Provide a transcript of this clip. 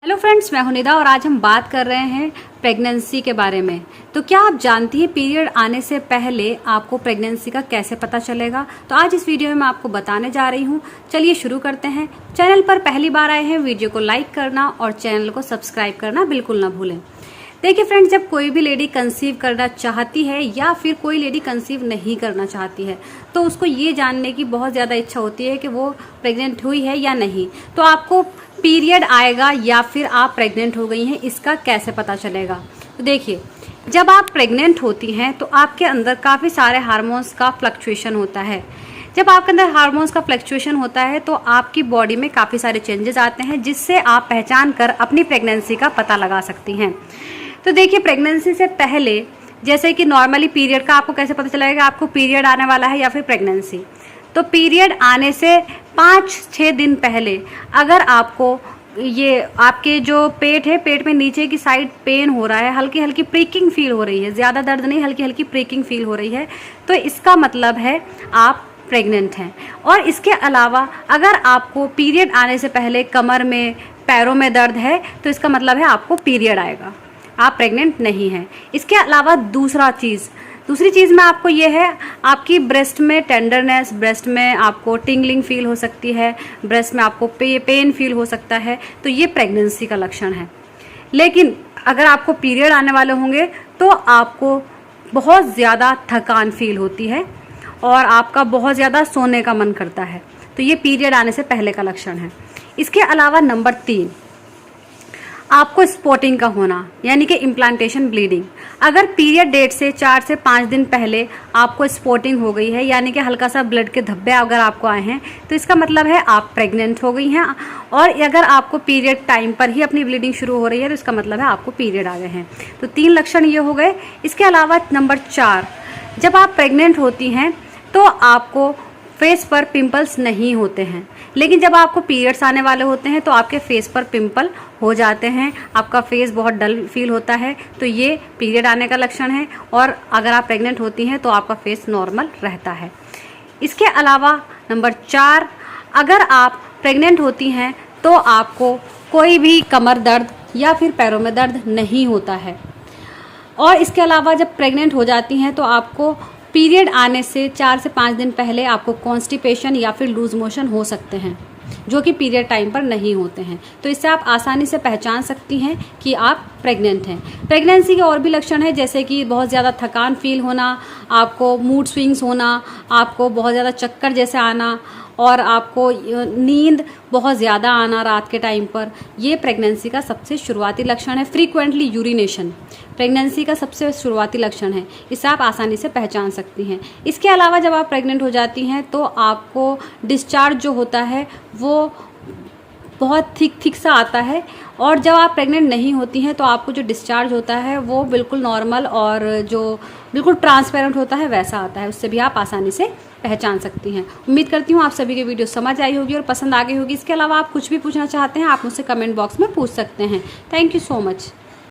Hello friends, मैं हूं निदा और आज हम बात कर रहे हैं प्रेगनेंसी के बारे में। तो क्या आप जानती हैं पीरियड आने से पहले आपको प्रेगनेंसी का कैसे पता चलेगा? तो आज इस वीडियो में मैं आपको बताने जा रही हूं। चलिए शुरू करते हैं। चैनल पर पहली बार आए हैं, वीडियो को लाइक करना और चैनल को सब्सक्राइब करना बिल्कुल ना भूलें। देखिए फ्रेंड्स, जब कोई भी लेडी कंसीव करना चाहती है या फिर कोई लेडी कंसीव नहीं करना चाहती है तो उसको ये जानने की बहुत ज़्यादा इच्छा होती है कि वो प्रेग्नेंट हुई है या नहीं। तो आपको पीरियड आएगा या फिर आप प्रेग्नेंट हो गई हैं, इसका कैसे पता चलेगा? तो देखिए, जब आप प्रेग्नेंट होती हैं तो आपके अंदर काफ़ी सारे हार्मोन्स का फ्लक्चुएशन होता है। जब आपके अंदर हार्मोन्स का फ्लक्चुएशन होता है तो आपकी बॉडी में काफ़ी सारे चेंजेस आते हैं जिससे आप पहचान कर अपनी प्रेगनेंसी का पता लगा सकती हैं। तो देखिए, प्रेगनेंसी से पहले जैसे कि नॉर्मली पीरियड का आपको कैसे पता चलेगा आपको पीरियड आने वाला है या फिर प्रेगनेंसी? तो पीरियड आने से 5-6 दिन पहले अगर आपको ये आपके जो पेट है, पेट में नीचे की साइड पेन हो रहा है, हल्की हल्की प्रीकिंग फील हो रही है, ज़्यादा दर्द नहीं, हल्की हल्की प्रीकिंग फील हो रही है, तो इसका मतलब है आप प्रेग्नेंट हैं। और इसके अलावा अगर आपको पीरियड आने से पहले कमर में, पैरों में दर्द है तो इसका मतलब है आपको पीरियड आएगा, आप प्रेग्नेंट नहीं हैं। इसके अलावा दूसरी चीज़ में आपको ये है, आपकी ब्रेस्ट में टेंडरनेस, ब्रेस्ट में आपको टिंगलिंग फील हो सकती है, ब्रेस्ट में आपको पेन फील हो सकता है, तो ये प्रेगनेंसी का लक्षण है। लेकिन अगर आपको पीरियड आने वाले होंगे तो आपको बहुत ज़्यादा थकान फील होती है और आपका बहुत ज़्यादा सोने का मन करता है, तो ये पीरियड आने से पहले का लक्षण है। इसके अलावा नंबर 3, आपको स्पॉटिंग का होना, यानी कि इम्प्लांटेशन ब्लीडिंग। अगर पीरियड डेट से 4 से 5 दिन पहले आपको स्पॉटिंग हो गई है, यानी कि हल्का सा ब्लड के धब्बे अगर आपको आए हैं, तो इसका मतलब है आप प्रेग्नेंट हो गई हैं। और अगर आपको पीरियड टाइम पर ही अपनी ब्लीडिंग शुरू हो रही है तो इसका मतलब है आपको पीरियड आ गए हैं। तो 3 लक्षण ये हो गए। इसके अलावा नंबर 4, जब आप प्रेग्नेंट होती हैं तो आपको फेस पर पिंपल्स नहीं होते हैं, लेकिन जब आपको पीरियड्स आने वाले होते हैं तो आपके फेस पर पिंपल हो जाते हैं, आपका फेस बहुत डल फील होता है, तो ये पीरियड आने का लक्षण है। और अगर आप प्रेग्नेंट होती हैं तो आपका फेस नॉर्मल रहता है। इसके अलावा नंबर 4, अगर आप प्रेग्नेंट होती हैं तो आपको कोई भी कमर दर्द या फिर पैरों में दर्द नहीं होता है। और इसके अलावा जब प्रेग्नेंट हो जाती हैं तो आपको पीरियड आने से 4 से 5 दिन पहले आपको कॉन्स्टिपेशन या फिर लूज मोशन हो सकते हैं, जो कि पीरियड टाइम पर नहीं होते हैं। तो इससे आप आसानी से पहचान सकती हैं कि आप प्रेग्नेंट हैं। प्रेगनेंसी के और भी लक्षण हैं, जैसे कि बहुत ज़्यादा थकान फील होना, आपको मूड स्विंग्स होना, आपको बहुत ज़्यादा चक्कर जैसे आना और आपको नींद बहुत ज़्यादा आना रात के टाइम पर, ये प्रेगनेंसी का सबसे शुरुआती लक्षण है। फ्रीक्वेंटली यूरिनेशन प्रेगनेंसी का सबसे शुरुआती लक्षण है, इससे आप आसानी से पहचान सकती हैं। इसके अलावा जब आप प्रेग्नेंट हो जाती हैं तो आपको डिस्चार्ज जो होता है वो बहुत थिक सा आता है, और जब आप प्रेग्नेंट नहीं होती हैं तो आपको जो डिस्चार्ज होता है वो बिल्कुल नॉर्मल और जो बिल्कुल ट्रांसपेरेंट होता है वैसा आता है। उससे भी आप आसानी से पहचान सकती हैं। उम्मीद करती हूँ आप सभी की वीडियो समझ आई होगी और पसंद आ गई होगी। इसके अलावा आप कुछ भी पूछना चाहते हैं आप मुझसे कमेंट बॉक्स में पूछ सकते हैं। Thank you so much.